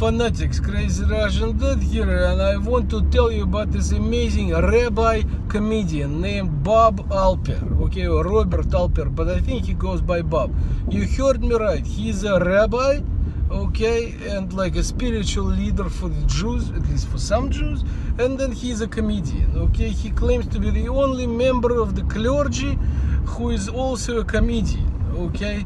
fanatics, Crazy Russian Dad here, and I want to tell you about this amazing rabbi comedian named Bob Alper, okay, or Robert Alper, but I think he goes by Bob. You heard me right, he's a rabbi, okay, and like a spiritual leader for the Jews, at least for some Jews, and then he's a comedian, okay. He claims to be the only member of the clergy who is also a comedian. Okay,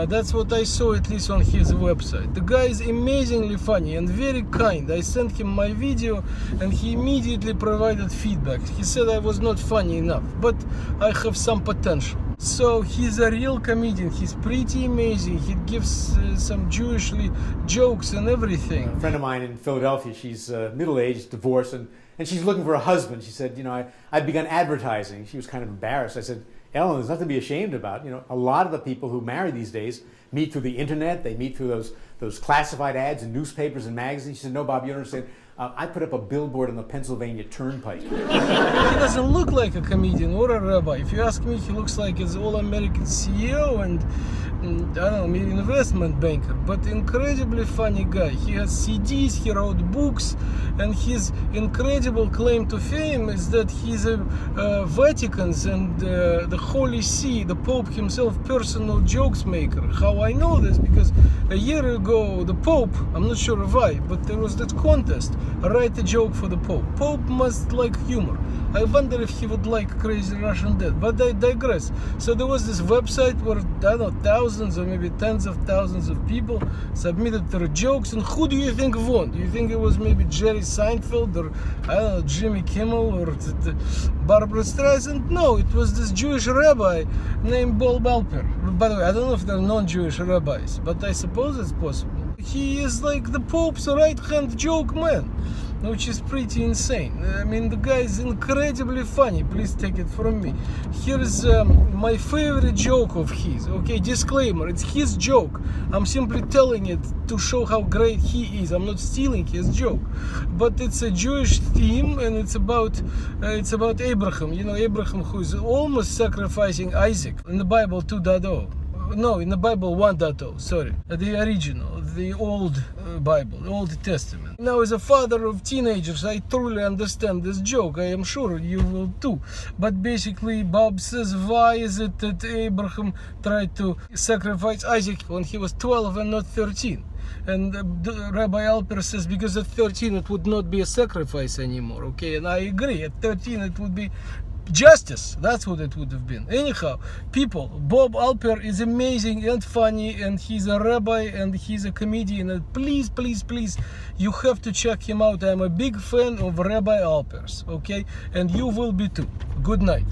that's what I saw, at least on his website. The guy is amazingly funny and very kind. I sent him my video and he immediately provided feedback. He said I was not funny enough, but I have some potential. So he's a real comedian. He's pretty amazing. He gives some Jewishly jokes and everything. A friend of mine in Philadelphia, she's middle-aged, divorced, and she's looking for a husband. She said, you know, I'd begun advertising. She was kind of embarrassed. I said, Ellen, there's nothing to be ashamed about. You know, a lot of the people who marry these days meet through the internet. They meet through those classified ads in newspapers and magazines. She said, no, Bob, you don't understand. I put up a billboard on the Pennsylvania Turnpike. He doesn't look like a comedian or a rabbi. If you ask me, he looks like an all-American CEO and I don't know, maybe investment banker, but incredibly funny guy. He has CDs, he wrote books, and his incredible claim to fame is that he's a Vatican's and the Holy See, the Pope himself, personal jokes maker. How I know this? Because a year ago, the Pope, I'm not sure why, but there was that contest, write a joke for the Pope. Pope must like humor. I wonder if he would like Crazy Russian Dad, but I digress. So there was this website where, I don't know, thousands or maybe tens of thousands of people submitted their jokes, and who do you think won? Do you think it was maybe Jerry Seinfeld or, I don't know, Jimmy Kimmel or Barbara Streisand? No, it was this Jewish rabbi named Bob Alper. By the way, I don't know if they're non-Jewish rabbis, but I suppose it's possible. He is like the Pope's right-hand joke man, which is pretty insane. I mean, the guy is incredibly funny. Please take it from me. Here's my favorite joke of his. Okay, disclaimer, it's his joke. I'm simply telling it to show how great he is. I'm not stealing his joke. But it's a Jewish theme, and it's about Abraham. You know, Abraham, who is almost sacrificing Isaac in the Bible 2.0. No, in the Bible 1.0, sorry. The original, the old Bible, the Old Testament. Now, as a father of teenagers, I truly understand this joke. I am sure you will too. But basically, Bob says, why is it that Abraham tried to sacrifice Isaac when he was 12 and not 13? And Rabbi Alper says, because at 13 it would not be a sacrifice anymore, okay? And I agree, at 13 it would be justice. That's what it would have been. Anyhow, people, Bob Alper is amazing and funny, and he's a rabbi and he's a comedian, and please, please, please, you have to check him out. I'm a big fan of Rabbi Alper's, okay? And you will be too. Good night.